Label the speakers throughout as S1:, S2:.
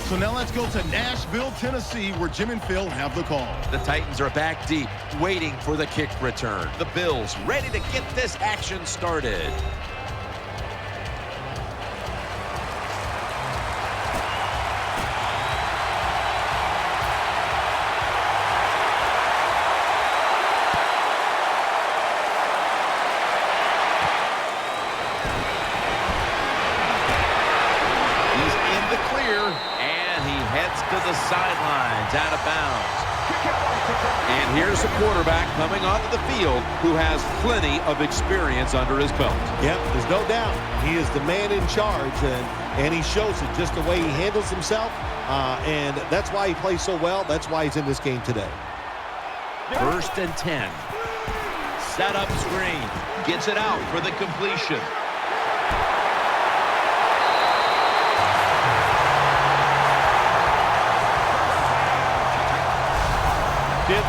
S1: So now let's go to Nashville, Tennessee, where Jim and Phil have the call.
S2: The Titans are back deep, waiting for the kick return. The Bills ready to get this action started. To the sidelines, out of bounds. And here's a quarterback coming onto the field who has plenty of experience under his belt.
S3: Yep, there's no doubt. He is the man in charge, and he shows it just the way he handles himself, and that's why he plays so well. That's why he's in this game today.
S2: 1st and 10. Set up screen. Gets it out for the completion.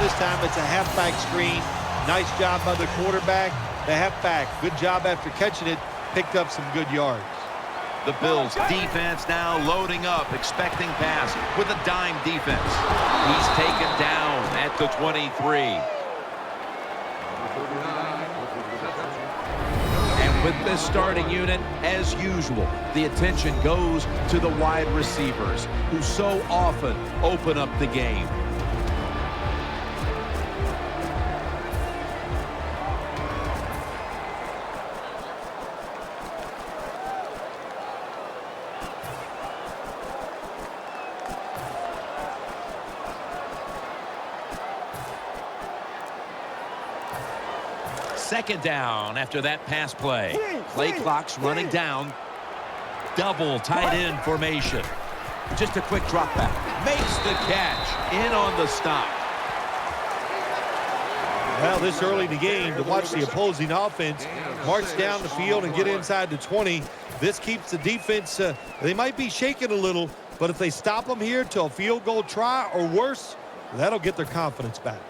S3: This time it's a halfback screen. Nice job by the quarterback. The halfback, good job after catching it, picked up some good yards.
S2: The Bills defense now loading up, expecting pass with a dime defense. He's taken down at the 23. And with this starting unit, as usual, the attention goes to the wide receivers who so often open up the game. Second down after that pass play. Play clock's running down. Double tight end formation. Just a quick drop back. Makes the catch. In on the stop.
S3: Well, this early in the game, to watch the opposing offense march down the field and get inside the 20, this keeps the defense, they might be shaking a little, but if they stop them here to a field goal try or worse, that'll get their confidence back.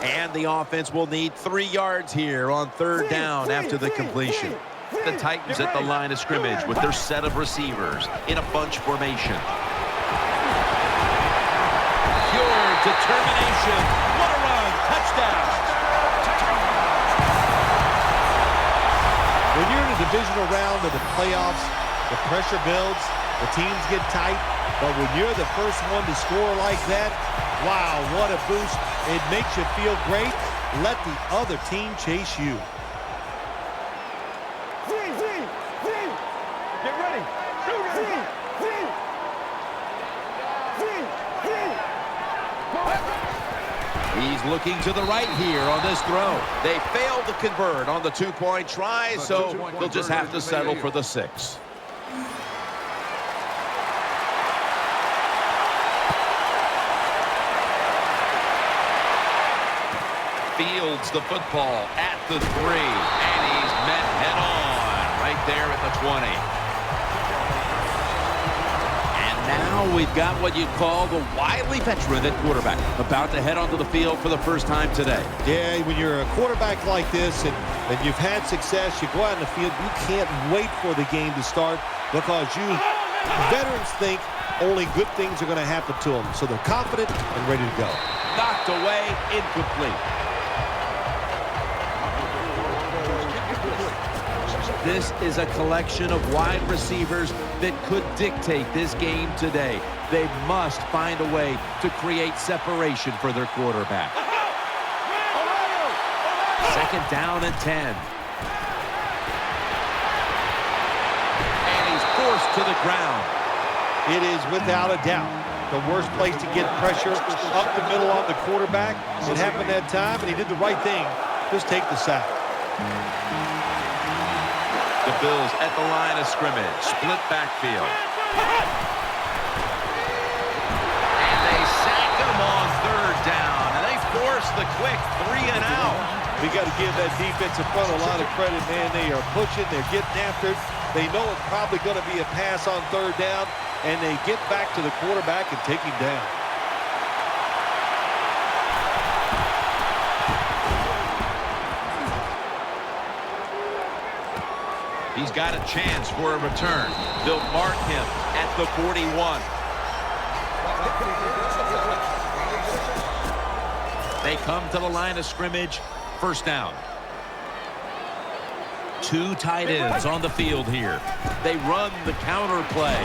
S2: And the offense will need 3 yards here on 3rd down after the completion. The Titans at the line of scrimmage with their set of receivers in a bunch formation. Pure determination. What a run. Touchdown.
S3: When you're in a divisional round of the playoffs, the pressure builds, the teams get tight, but when you're the first one to score like that, wow, what a boost. It makes you feel great. Let the other team chase you.
S4: Get ready.
S2: He's looking to the right here on this throw. They failed to convert on the 2-point try, so they'll just have to settle for the 6. Fields the football at the 3, and he's met head on right there at the 20. And now we've got what you'd call the wily veteran at quarterback, about to head onto the field for the first time today.
S3: Yeah, when you're a quarterback like this and you've had success, you go out in the field, you can't wait for the game to start because you veterans think only good things are going to happen to them. So they're confident and ready to go.
S2: Knocked away, incomplete. This is a collection of wide receivers that could dictate this game today. They must find a way to create separation for their quarterback. 2nd down and 10. And he's forced to the ground.
S3: It is without a doubt the worst place to get pressure up the middle on the quarterback. It happened that time, and he did the right thing. Just take the sack.
S2: The Bills at the line of scrimmage. Split backfield. And they sack him on 3rd down. And they force the quick 3 and out.
S3: We got to give that defensive front a lot of credit, man. They are pushing. They're getting after it. They know it's probably going to be a pass on 3rd down. And they get back to the quarterback and take him down.
S2: He's got a chance for a return. They'll mark him at the 41. They come to the line of scrimmage. First down. Two tight ends on the field here. They run the counter play.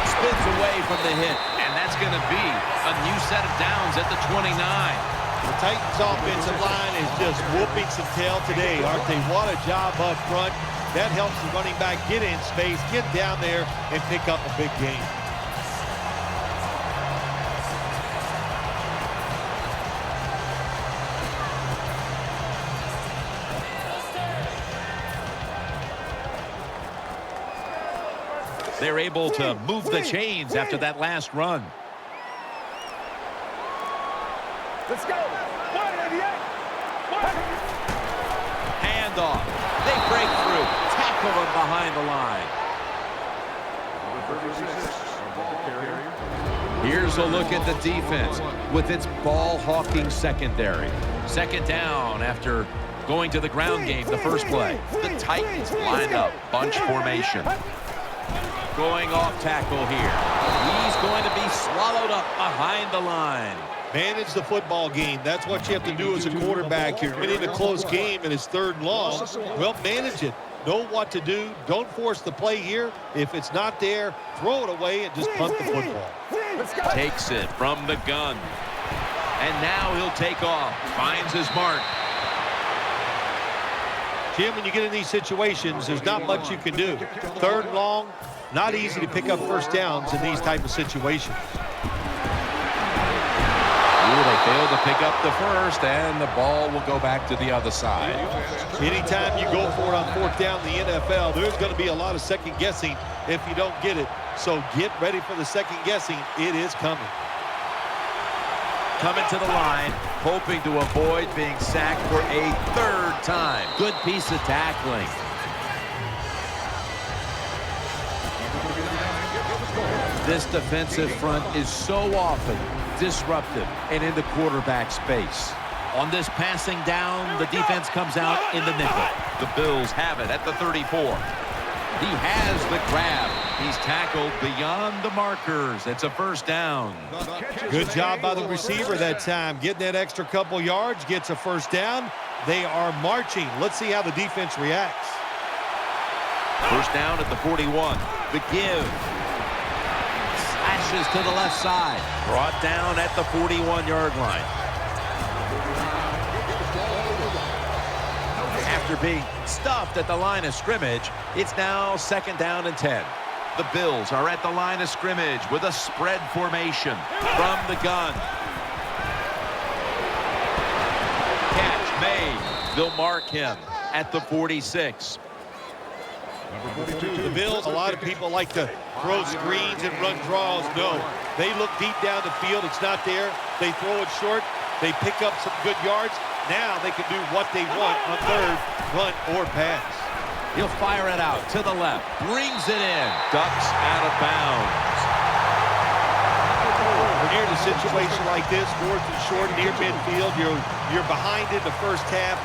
S2: Spins away from the hit, and that's going to be a new set of downs at the 29.
S3: The Titans offensive line is just whooping some tail today, aren't they? What a job up front. That helps the running back get in space, get down there, and pick up a big gain.
S2: They're able to move the chains after that last run.
S4: Let's go.
S2: Handoff. They break through. Tackle him behind the line. Here's a look at the defense with its ball-hawking secondary. Second down after going to the ground game the first play. The Titans lined up, bunch formation. Going off tackle here. He's going to be swallowed up behind the line.
S3: Manage the football game. That's what you have to do as a quarterback. You're winning a close game and it's third and long. Well, manage it. Know what to do. Don't force the play here. If it's not there, throw it away and just punt the football.
S2: Takes it from the gun. And now he'll take off. Finds his mark.
S3: Jim, when you get in these situations, there's not much you can do. Third and long, not easy to pick up first downs in these type of situations.
S2: They failed to pick up the first, and the ball will go back to the other side.
S3: Anytime you go for it on fourth down in the NFL, there's going to be a lot of second guessing if you don't get it. So get ready for the second guessing. It is coming.
S2: Coming to the line, hoping to avoid being sacked for a third time. Good piece of tackling. This defensive front is so often disruptive and in the quarterback space. On this passing down, the defense comes out in the nickel. The Bills have it at the 34. He has the grab. He's tackled beyond the markers. It's a first down.
S3: Good job by the receiver that time. Getting that extra couple yards, gets a first down. They are marching. Let's see how the defense reacts.
S2: First down at the 41. The give. Slashes to the left side. Brought down at the 41-yard line. After being stuffed at the line of scrimmage, it's now second down and 10. The Bills are at the line of scrimmage with a spread formation from the gun. Catch made. They'll mark him at the 46.
S3: The Bills, a lot of people like to throw screens and run draws. No, they look deep down the field. It's not there. They throw it short. They pick up some good yards. Now they can do what they want on third, run or pass.
S2: He'll fire it out to the left. Brings it in. Ducks out of bounds.
S3: When you're in a situation like this, fourth and short near midfield, you're behind in the first half.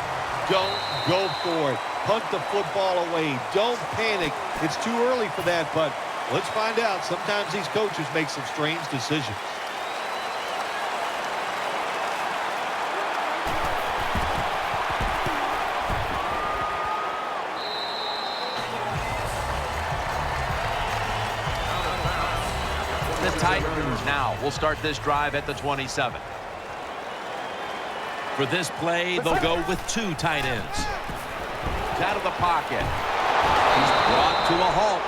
S3: Don't go for it. Punt the football away. Don't panic. It's too early for that, but let's find out. Sometimes these coaches make some strange decisions.
S2: The Titans now will start this drive at the 27. For this play, they'll go with two tight ends. Out of the pocket. He's brought to a halt.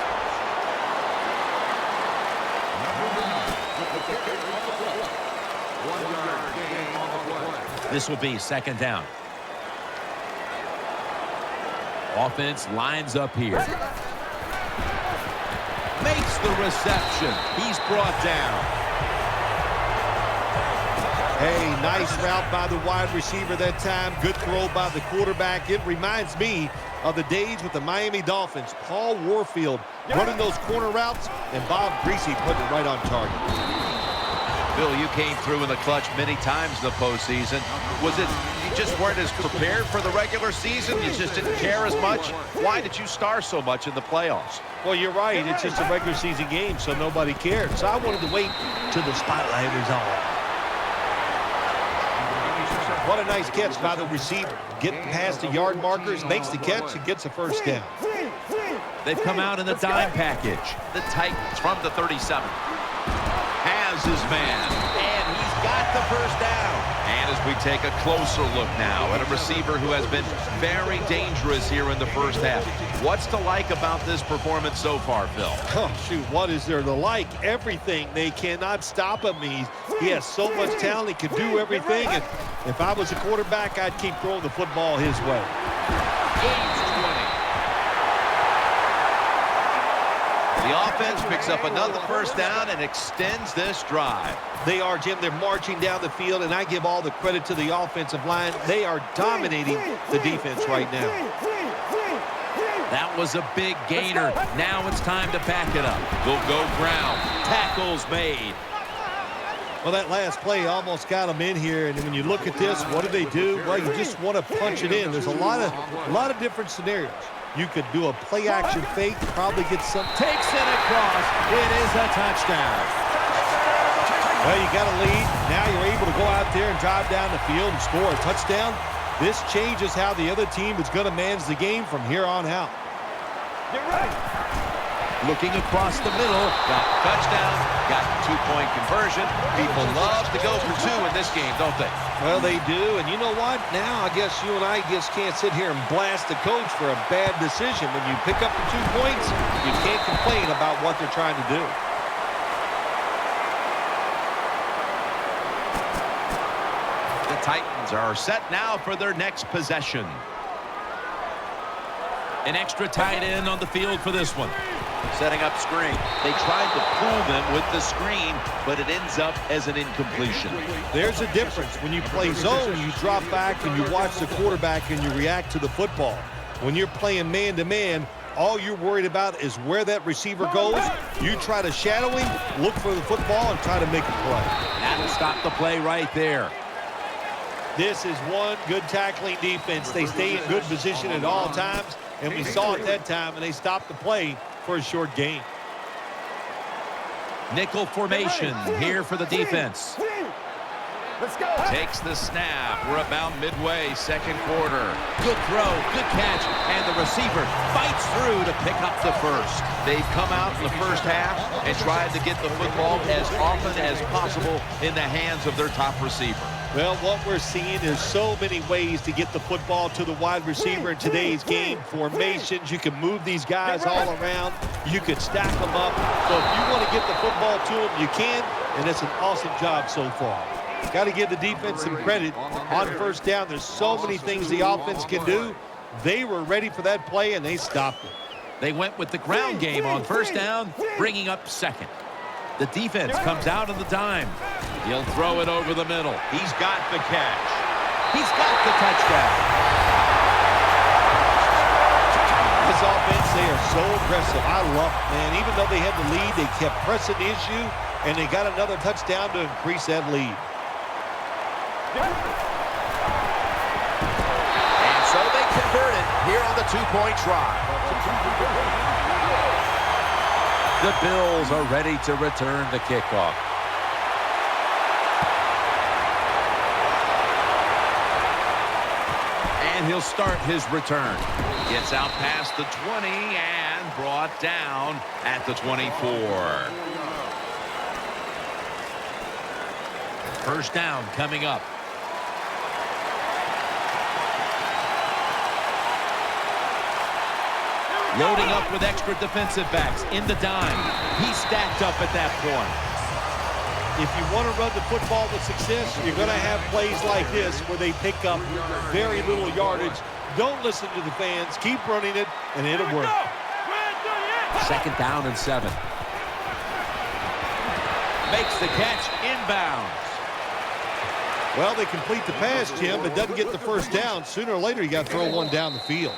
S2: This will be second down. Offense lines up here. Makes the reception. He's brought down.
S3: Hey, nice route by the wide receiver that time. Good throw by the quarterback. It reminds me of the days with the Miami Dolphins. Paul Warfield running those corner routes, and Bob Greasy putting it right on target.
S2: Bill, you came through in the clutch many times in the postseason. Was it you just weren't as prepared for the regular season? You just didn't care as much? Why did you star so much in the playoffs?
S3: Well, you're right. It's just a regular season game, so nobody cared. So I wanted to wait till the spotlight was on. What a nice catch by the receiver. Getting past the yard markers, makes the catch, and gets a first down.
S2: They've come out in the dime package. The Titans from the 37. Has his man, and he's got the first down. And as we take a closer look now at a receiver who has been very dangerous here in the first half. What's to like about this performance so far, Phil?
S3: Oh, shoot, what is there to like? Everything. They cannot stop him. He has so much talent. He can do everything. And if I was a quarterback, I'd keep throwing the football his way.
S2: Gains 20. The offense picks up another first down and extends this drive.
S3: They are, Jim. They're marching down the field, and I give all the credit to the offensive line. They are dominating the defense right now.
S2: That was a big gainer. Now it's time to back it up. We'll go ground. Tackles made.
S3: Well, that last play almost got them in here, and when you look at this, what do? Well, you just want to punch it in. There's a lot of different scenarios. You could do a play-action fake, probably get some.
S2: Takes it across. It is a touchdown.
S3: Well, you got a lead. Now you're able to go out there and drive down the field and score a touchdown. This changes how the other team is going to manage the game from here on out.
S4: Get ready.
S2: Looking across the middle, got the touchdown, got the two-point conversion. People love to go for two in this game, don't they?
S3: Well, they do, and you know what? Now I guess you and I just can't sit here and blast the coach for a bad decision. When you pick up the 2 points, you can't complain about what they're trying to do.
S2: The Titans are set now for their next possession. An extra tight end on the field for this one. Setting up screen. They tried to pull them with the screen, but it ends up as an incompletion.
S3: There's a difference. When you play zone, you drop back and you watch the quarterback and you react to the football. When you're playing man-to-man, all you're worried about is where that receiver goes. You try to shadow him, look for the football, and try to make a play.
S2: That'll stop the play right there.
S3: This is one good tackling defense. They stay in good position at all times, and we saw it that time, and they stopped the play for a short gain.
S2: Nickel formation here for the defense.
S4: Let's go.
S2: Takes the snap. We're about midway, second quarter. Good throw, good catch, and the receiver fights through to pick up the first. They've come out in the first half and tried to get the football as often as possible in the hands of their top receiver.
S3: Well, what we're seeing is so many ways to get the football to the wide receiver in today's game. Formations, you can move these guys all around. You can stack them up. So if you want to get the football to them, you can, and it's an awesome job so far. Got to give the defense some credit. On first down, there's so many things the offense can do. They were ready for that play, and they stopped it.
S2: They went with the ground game on first down, bringing up second. The defense comes out on the dime. He'll throw it over the middle. He's got the catch. He's got the touchdown.
S3: This offense, they are so aggressive. I love it, man. Even though they had the lead, they kept pressing the issue, and they got another touchdown to increase that lead.
S2: And so they convert it here on the two-point try. The Bills are ready to return the kickoff. And he'll start his return. Gets out past the 20 and brought down at the 24. First down coming up. Loading up with extra defensive backs in the dime. He's stacked up at that point.
S3: If you want to run the football with success, you're going to have plays like this where they pick up very little yardage. Don't listen to the fans. Keep running it, and it'll work.
S2: Second down and 7. Makes the catch inbounds.
S3: Well, they complete the pass, Jim, but doesn't get the first down. Sooner or later, you got to throw one down the field.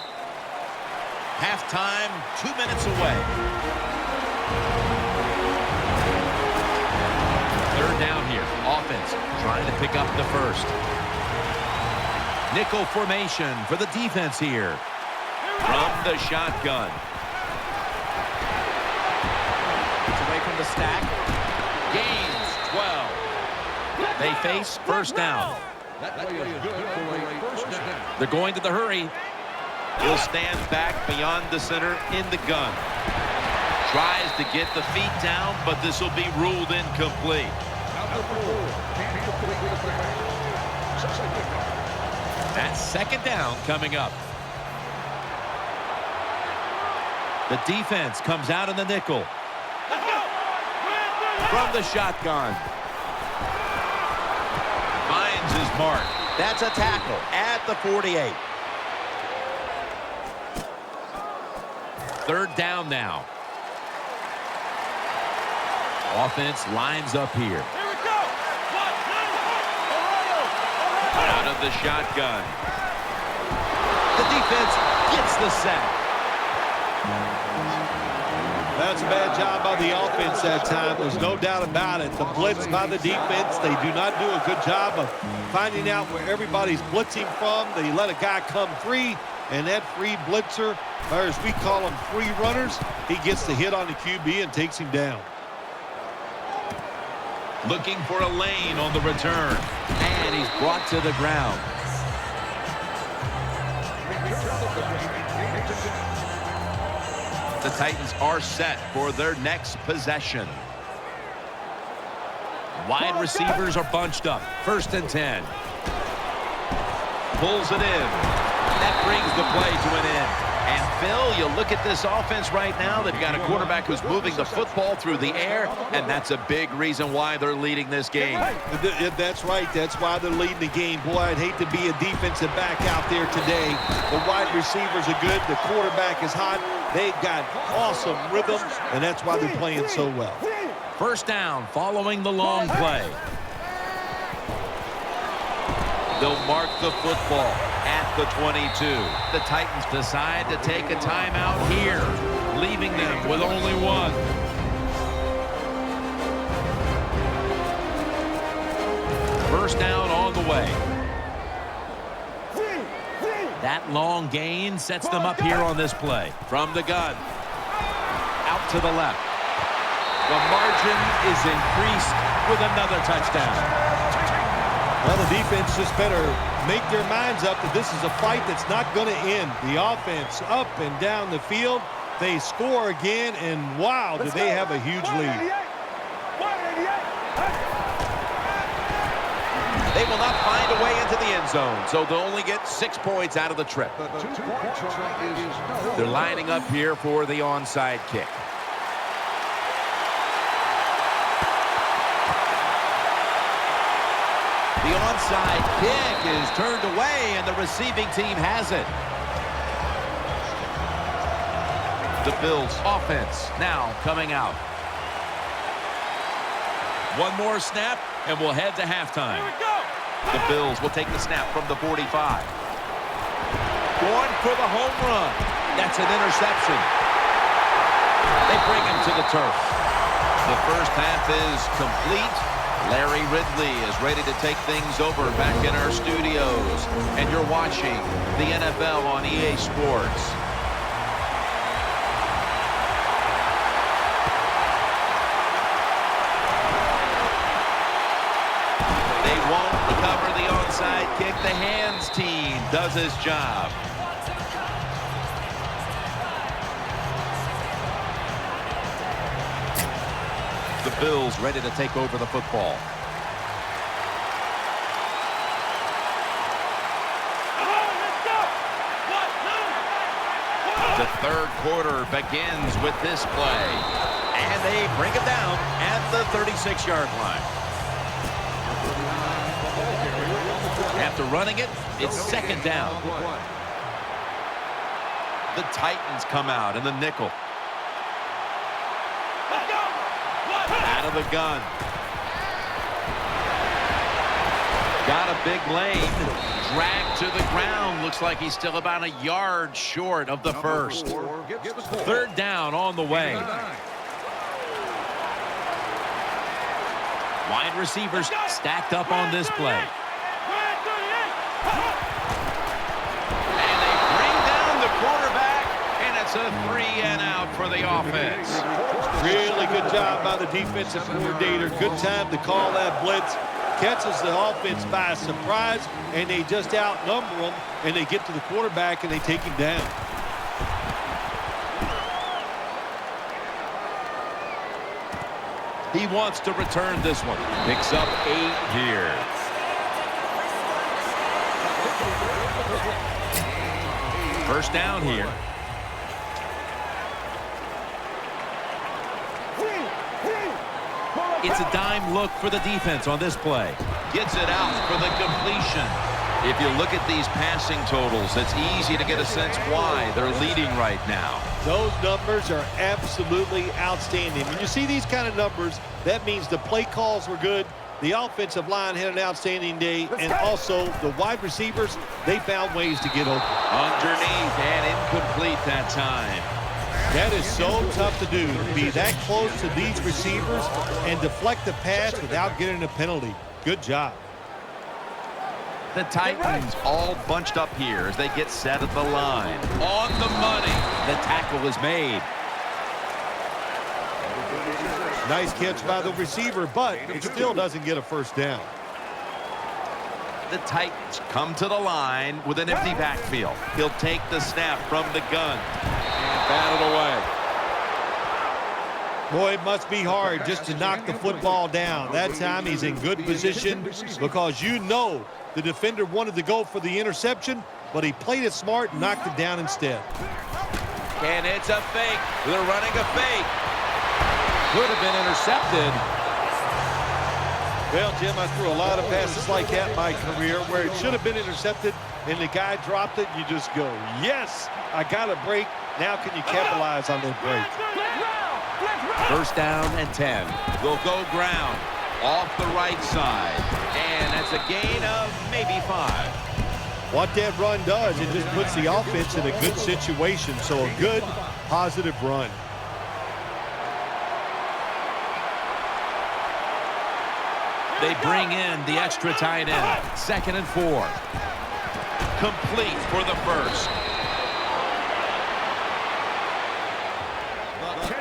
S2: Halftime, 2 minutes away. Third down here. trying to pick up the first. Nickel formation for the defense here. From the shotgun. It's away from the stack. Gains 12. They face first down. They're going to the hurry. He'll stand back beyond the center in the gun. Tries to get the feet down, but this will be ruled incomplete. That's second down coming up. The defense comes out in the nickel. From the shotgun. Finds his mark. That's a tackle at the 48. Third down now. Offense lines up here. Out of the shotgun. The defense gets the sack.
S3: That's a bad job by the offense that time. There's no doubt about it. The blitz by the defense, they do not do a good job of finding out where everybody's blitzing from. They let a guy come free, and that free blitzer, or as we call them, free runners, he gets the hit on the QB and takes him down.
S2: Looking for a lane on the return. And he's brought to the ground. The Titans are set for their next possession. Wide receivers are bunched up. 1st and 10. Pulls it in. That brings the play to an end. And Phil, you look at this offense right now. They've got a quarterback who's moving the football through the air, and that's a big reason why they're leading this game.
S3: That's right. That's why they're leading the game. Boy, I'd hate to be a defensive back out there today. The wide receivers are good. The quarterback is hot. They've got awesome rhythm, and that's why they're playing so well.
S2: First down following the long play. They'll mark the football at the 22. The Titans decide to take a timeout here, leaving them with only one. First down on the way. That long gain sets them up here on this play. From the gun. Out to the left. The margin is increased with another touchdown.
S3: Well, the defense just better make their minds up that this is a fight that's not going to end. The offense up and down the field. They score again, and wow, do they have a huge lead.
S2: They will not find a way into the end zone, so they'll only get 6 points out of the trip. They're lining up here for the onside kick. The onside kick is turned away, and the receiving team has it. The Bills offense now coming out. One more snap, and we'll head to halftime. The Bills will take the snap from the 45. Going for the home run. That's an interception. They bring him to the turf. The first half is complete. Larry Ridley is ready to take things over back in our studios. And you're watching the NFL on EA Sports. They won't recover the onside kick. The hands team does its job. The Bills ready to take over the football. The third quarter begins with this play. And they bring it down at the 36-yard line. After running it, it's second down. The Titans come out in the nickel. Out of the gun. Got a big lane. Dragged to the ground. Looks like he's still about a yard short of the first. Third down on the way. Wide receivers stacked up on this play. And they bring down the quarterback, and it's a 3-and-out for the offense.
S3: Really good job by the defensive coordinator. Good time to call that blitz. Catches the offense by surprise, and they just outnumber them, and they get to the quarterback, and they take him down.
S2: He wants to return this one. Picks up 8 here. First down here. It's a dime look for the defense on this play. Gets it out for the completion. If you look at these passing totals, it's easy to get a sense why they're leading right now.
S3: Those numbers are absolutely outstanding. When you see these kind of numbers, that means the play calls were good, the offensive line had an outstanding day, and also the wide receivers, they found ways to get open.
S2: Underneath and incomplete that time.
S3: That is so tough to do, to be that close to these receivers and deflect the pass without getting a penalty. Good job.
S2: The Titans all bunched up here as they get set at the line. On the money. The tackle is made.
S3: Nice catch by the receiver, but it still doesn't get a first down.
S2: The Titans come to the line with an empty backfield. He'll take the snap from the gun and bat it away.
S3: Boy, it must be hard just to knock the football down. That time he's in good position because you know the defender wanted to go for the interception, but he played it smart and knocked it down instead.
S2: And it's a fake. They're running a fake. Could have been intercepted.
S3: Well, Jim, I threw a lot of passes like that in my career where it should have been intercepted and the guy dropped it. You just go, yes, I got a break. Now can you capitalize on that break?
S2: First down and 10. They'll go ground off the right side. And that's a gain of maybe 5.
S3: What that run does, it just puts the offense in a good situation. So a good, positive run.
S2: They bring in the extra tight end. 2nd and 4. Complete for the first.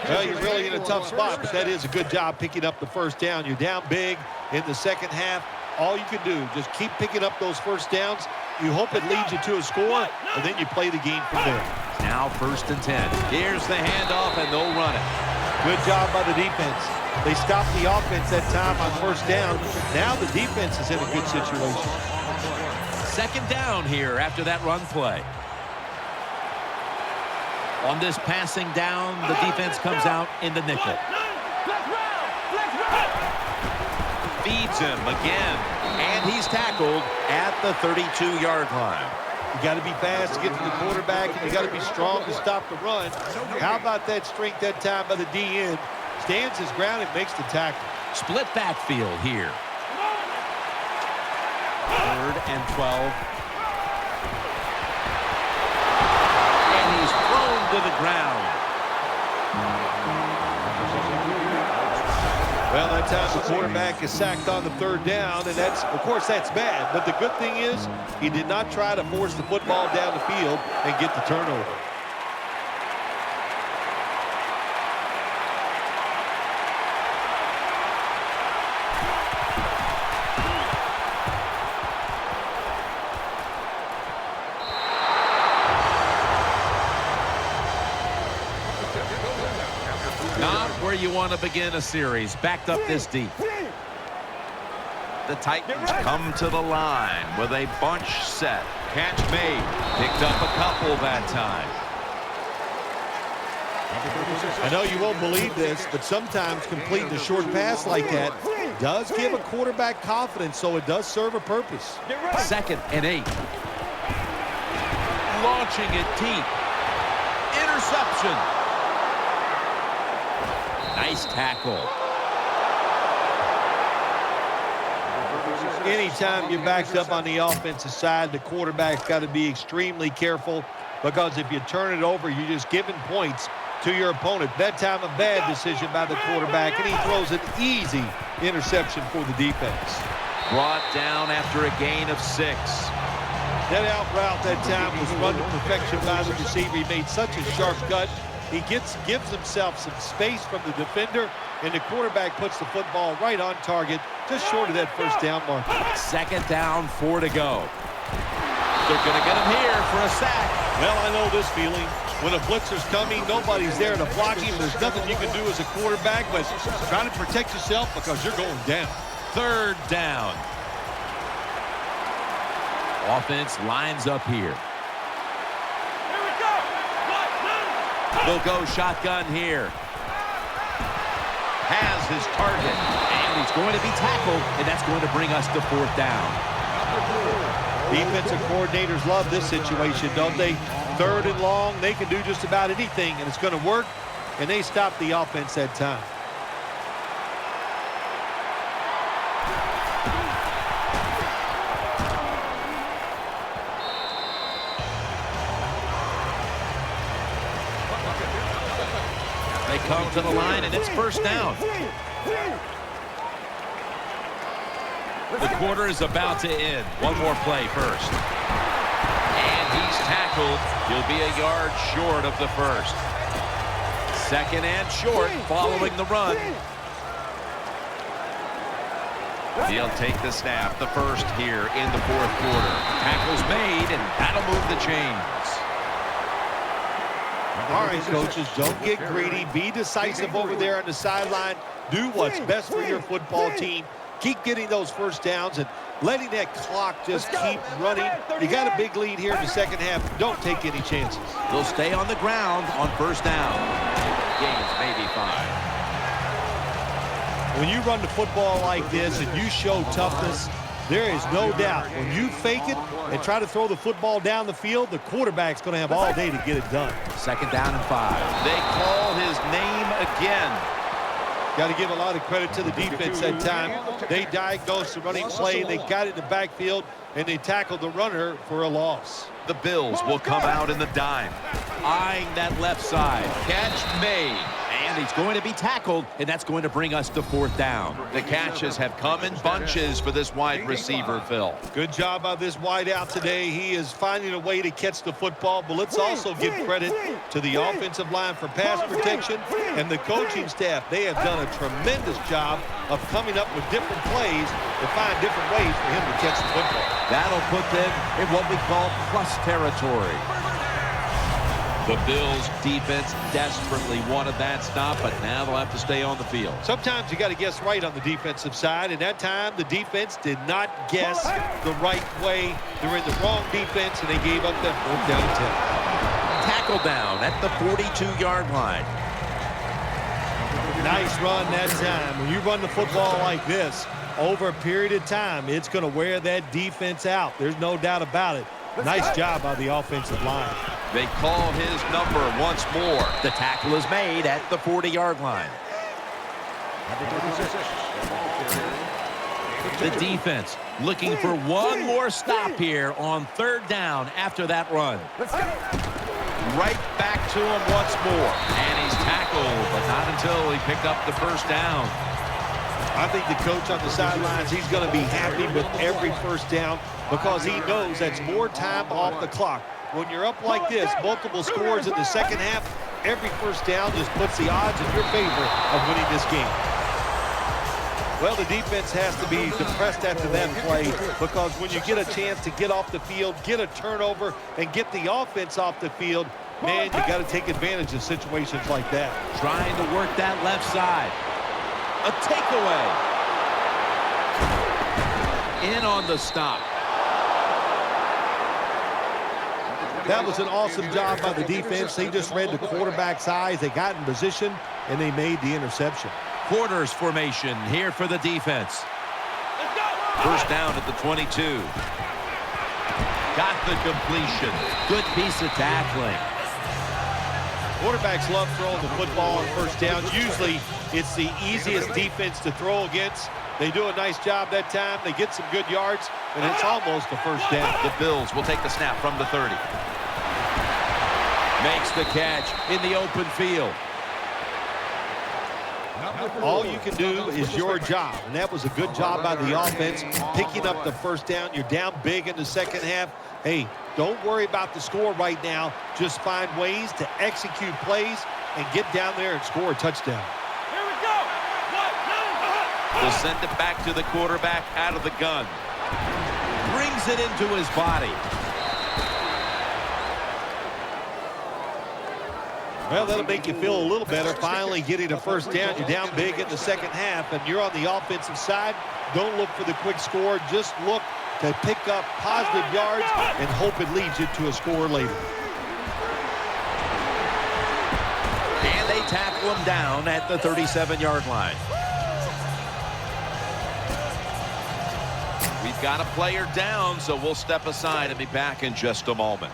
S3: Well, you're really in a tough spot, but that is a good job picking up the first down. You're down big in the second half. All you can do, just keep picking up those first downs. You hope it leads you to a score, and then you play the game from there.
S2: Now 1st and 10. Here's the handoff, and they'll run it.
S3: Good job by the defense. They stopped the offense that time on first down. Now the defense is in a good situation.
S2: 2nd down here after that run play. On this passing down, the defense comes out in the nickel. Feeds him again, and he's tackled at the 32-yard line.
S3: You got to be fast to get to the quarterback, and you got to be strong to stop the run. How about that strength that time by the D-end? Stands his ground and makes the tackle.
S2: Split backfield here. 3rd and 12. And he's thrown to the ground.
S3: Well, that time the quarterback is sacked on the 3rd down, and that's, of course, that's bad. But the good thing is he did not try to force the football down the field and get the turnover.
S2: Not where you want to begin a series, backed up this deep. The Titans come to the line with a bunch set. Catch made. Picked up a couple that time.
S3: I know you won't believe this, but sometimes completing a short pass like that does give a quarterback confidence, so it does serve a purpose.
S2: 2nd and 8. Launching it deep. Interception. Nice tackle.
S3: Anytime you're backed up on the offensive side, the quarterback's got to be extremely careful because if you turn it over, you're just giving points to your opponent. Bedtime, a bad decision by the quarterback, and he throws an easy interception for the defense.
S2: Brought down after a gain of 6.
S3: That out route that time was run to perfection by the receiver. He made such a sharp cut. He gives himself some space from the defender, and the quarterback puts the football right on target, just short of that first down mark.
S2: 2nd down, 4 to go. They're going to get him here for a sack.
S3: Well, I know this feeling. When a blitzer's coming, nobody's there to block him. There's nothing you can do as a quarterback, but try to protect yourself because you're going down.
S2: 3rd down. Offense lines up here. They'll go shotgun here. Has his target, and he's going to be tackled, and that's going to bring us to 4th down.
S3: Defensive coordinators love this situation, don't they? 3rd and long, they can do just about anything, and it's going to work, and they stop the offense that time.
S2: They come to the line, and it's 1st down. The quarter is about to end. One more play first. And he's tackled. He'll be a yard short of the first. 2nd and short following the run. He'll take the snap, the first here in the 4th quarter. Tackle's made, and that'll move the chains.
S3: All right, coaches, don't get greedy. Be decisive over there on the sideline. Do what's best for your football team. Keep getting those first downs and letting that clock just keep running. You got a big lead here in the 2nd half. Don't take any chances.
S2: They'll stay on the ground on 1st down. Gains maybe 5.
S3: When you run the football like this and you show toughness, there is no doubt when you fake it and try to throw the football down the field, the quarterback's going to have all day to get it done.
S2: 2nd down and 5. They call his name again.
S3: Got to give a lot of credit to the defense that time. They diagnosed the running play, they got it in the backfield, and they tackled the runner for a loss.
S2: The Bills will come out in the dime. Eyeing that left side. Catch made. And he's going to be tackled, and that's going to bring us to 4th down. The catches have come in bunches for this wide receiver, Phil.
S3: Good job by this wide out today. He is finding a way to catch the football, but let's also give credit to the offensive line for pass protection and the coaching staff. They have done a tremendous job of coming up with different plays to find different ways for him to catch the football.
S2: That'll put them in what we call plus territory. The Bills defense desperately wanted that stop, but now they'll have to stay on the field.
S3: Sometimes you got to guess right on the defensive side, and that time the defense did not guess the right way. They were in the wrong defense, and they gave up that 4th down and 10.
S2: Tackle down at the 42-yard line.
S3: Nice run that time. When you run the football like this, over a period of time, it's going to wear that defense out. There's no doubt about it. Nice job by the offensive line.
S2: They call his number once more. The tackle is made at the 40-yard line. The defense looking for one more stop here on 3rd down after that run. Right back to him once more. And he's tackled, but not until he picked up the 1st down.
S3: I think the coach on the sidelines, he's going to be happy with every 1st down because he knows that's more time off the clock. When you're up like this, multiple scores in the 2nd half, every 1st down just puts the odds in your favor of winning this game. Well, the defense has to be depressed after that play because when you get a chance to get off the field, get a turnover, and get the offense off the field, man, you got to take advantage of situations like that.
S2: Trying to work that left side. A takeaway. In on the stop.
S3: That was an awesome job by the defense. They just read the quarterback's eyes. They got in position, and they made the interception.
S2: Quarters formation here for the defense. 1st down at the 22. Got the completion. Good piece of tackling.
S3: Quarterbacks love throwing the football on 1st downs. Usually, it's the easiest defense to throw against. They do a nice job that time. They get some good yards, and it's almost a 1st down.
S2: The Bills will take the snap from the 30. Makes the catch in the open field.
S3: All you can do is your job, and that was a good job by the offense, picking up the first down. You're down big in the second half. Hey, don't worry about the score right now. Just find ways to execute plays and get down there and score a touchdown.
S4: Here we go.
S2: We'll send it back to the quarterback out of the gun. Brings it into his body.
S3: Well, that'll make you feel a little better, finally getting a first down. You're down big in the second half, and you're on the offensive side. Don't look for the quick score. Just look to pick up positive yards and hope it leads you to a score later.
S2: And they tackle him down at the 37-yard line. We've got a player down, so we'll step aside and be back in just a moment.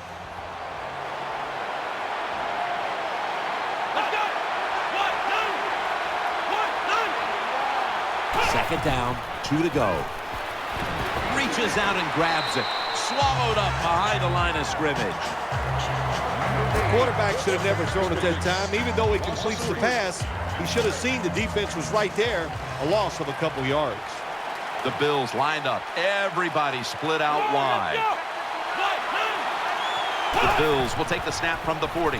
S2: Second down, 2 to go. Reaches out and grabs it. Swallowed up behind the line of scrimmage.
S3: The quarterback should have never thrown it that time. Even though he completes the pass, he should have seen the defense was right there. A loss of a couple yards.
S2: The Bills lined up. Everybody split out wide. The Bills will take the snap from the 40.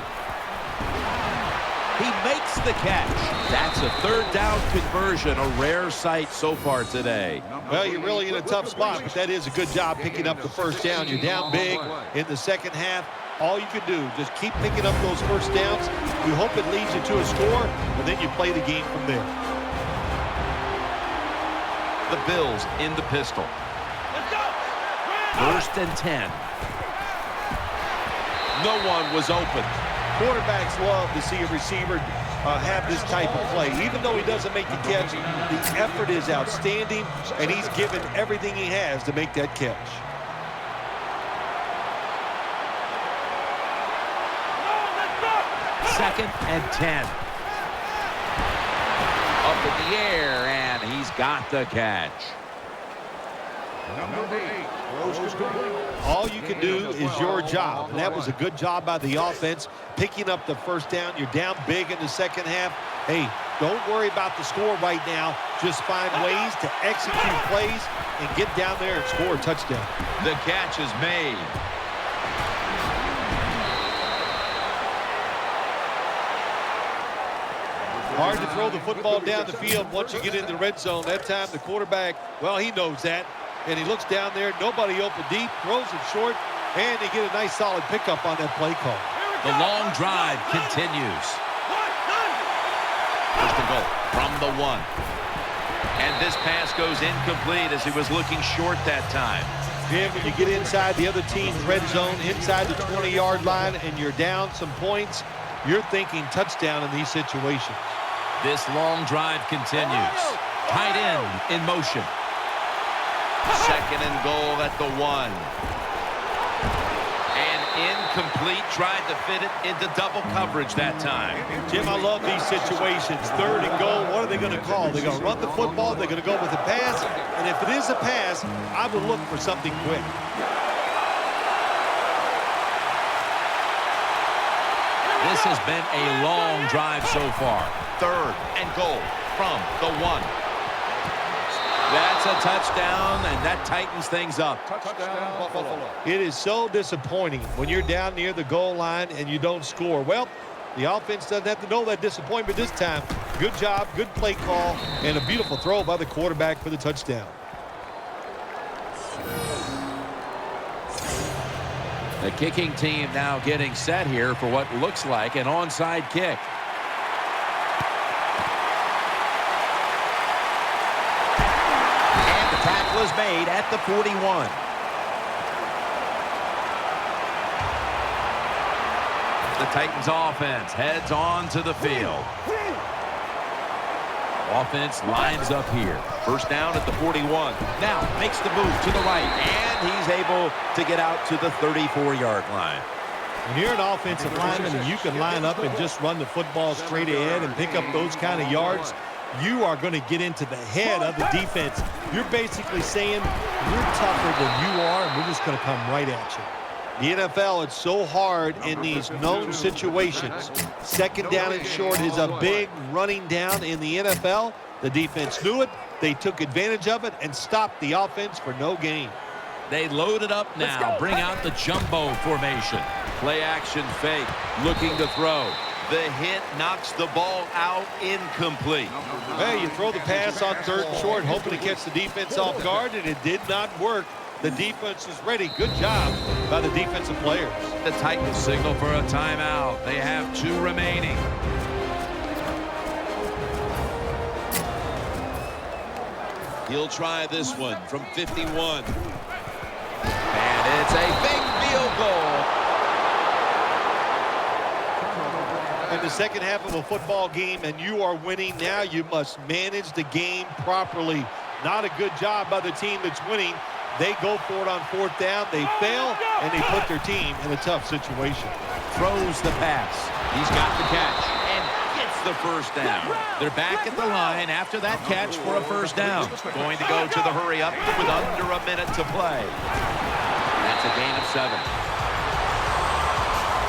S2: He makes the catch. That's a third down conversion, a rare sight so far today.
S3: Well, you're really in a tough spot, but that is a good job picking up the first down. You're down big in the second half. All you can do, just keep picking up those first downs. You hope it leads you to a score, and then you play the game from there.
S2: The Bills in the pistol. First and 10. No one was open.
S3: Quarterbacks love to see a receiver have this type of play. Even though he doesn't make the catch, the effort is outstanding, and he's given everything he has to make that catch.
S2: Second and 10. Up in the air, and he's got the catch.
S3: All you can do is your job, and that was a good job by the offense, picking up the first down. You're down big in the second half. Hey, don't worry about the score right now. Just find ways to execute plays and get down there and score a touchdown.
S2: The catch is made.
S3: Hard to throw the football down the field once you get in the red zone. That time the quarterback, well, he knows that. And he looks down there, nobody open deep, throws it short, and they get a nice solid pickup on that play call.
S2: The long drive continues. First and goal from the 1. And this pass goes incomplete as he was looking short that time.
S3: Jim, when you get inside the other team's red zone, inside the 20-yard line, and you're down some points, you're thinking touchdown in these situations.
S2: This long drive continues. Tight end in motion. Second and goal at the 1. And incomplete, tried to fit it into double coverage that time.
S3: Jim, I love these situations. Third and goal, what are they going to call? They're going to run the football, they're going to go with a pass, and if it is a pass, I would look for something quick.
S2: This has been a long drive so far. Third and goal from the 1. That's a touchdown, and that tightens things up.
S4: Touchdown, Buffalo.
S3: It is so disappointing when you're down near the goal line and you don't score. Well, the offense doesn't have to know that disappointment this time. Good job, good play call, and a beautiful throw by the quarterback for the touchdown.
S2: The kicking team now getting set here for what looks like an onside kick. And the tackle is made at the 41. The Titans offense heads on to the field. Offense lines up here. First down at the 41. Now makes the move to the right, and he's able to get out to the 34-yard line.
S3: When you're an offensive lineman and you can line up and just run the football straight ahead and pick up those kind of yards, you are going to get into the head of the defense. You're basically saying we're tougher than you are, and we're just going to come right at you. The NFL, it's so hard in these known situations. Second down and short is a big running down in the NFL. The defense knew it. They took advantage of it and stopped the offense for no gain.
S2: They load it up now. Bring out the jumbo formation. Play action fake. Looking to throw. The hit knocks the ball out, incomplete.
S3: Hey, you throw the pass on third and short, hoping to catch the defense off guard, and it did not work. The defense is ready. Good job by the defensive players.
S2: The Titans signal for a timeout. They have 2 remaining. He'll try this one from 51. And it's a big field goal.
S3: In the second half of a football game and you are winning, now you must manage the game properly. Not a good job by the team that's winning. They go for it on fourth down. They fail, and they put their team in a tough situation.
S2: Throws the pass. He's got the catch and gets the first down. They're back at the line after that catch for a first down. Going to go to the hurry up with under a minute to play. That's a gain of 7.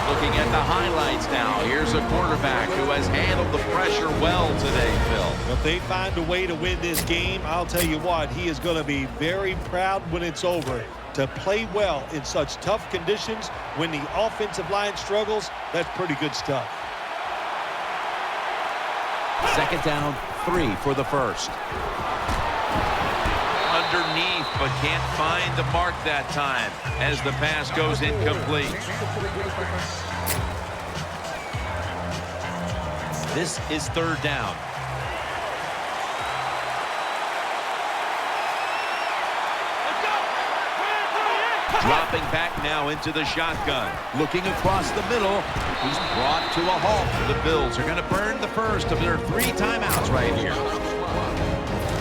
S2: Looking at the highlights now. Here's a quarterback who has handled the pressure well today, Phil.
S3: If they find a way to win this game, I'll tell you what, he is going to be very proud when it's over. To play well in such tough conditions when the offensive line struggles, that's pretty good stuff.
S2: Second down, 3 for the first. Underneath, but can't find the mark that time as the pass goes incomplete. This is third down. Dropping back now into the shotgun. Looking across the middle. He's brought to a halt. The Bills are going to burn the first of their 3 timeouts right here.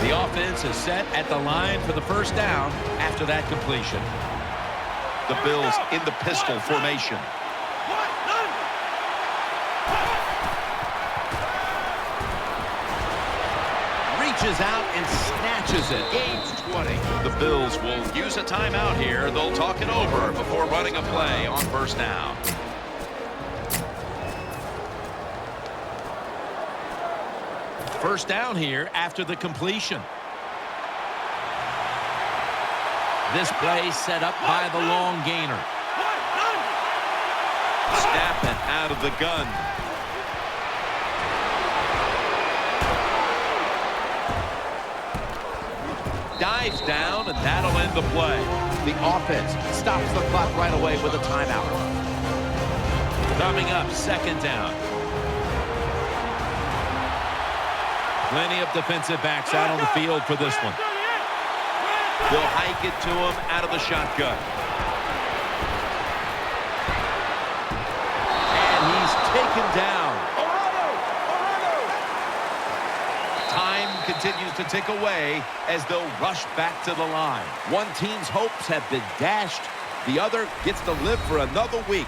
S2: The offense is set at the line for the first down after that completion. The Bills in the pistol formation. Reaches out and snatches it. Gains 20. The Bills will use a timeout here. They'll talk it over before running a play on first down. First down here after the completion. This play set up by the long gainer. Snapping out of the gun. Dives down, and that'll end the play. The offense stops the clock right away with a timeout. Coming up, second down. Plenty of defensive backs out on the field for this one. They'll hike it to him out of the shotgun. And he's taken down. Time continues to tick away as they'll rush back to the line. One team's hopes have been dashed. The other gets to live for another week.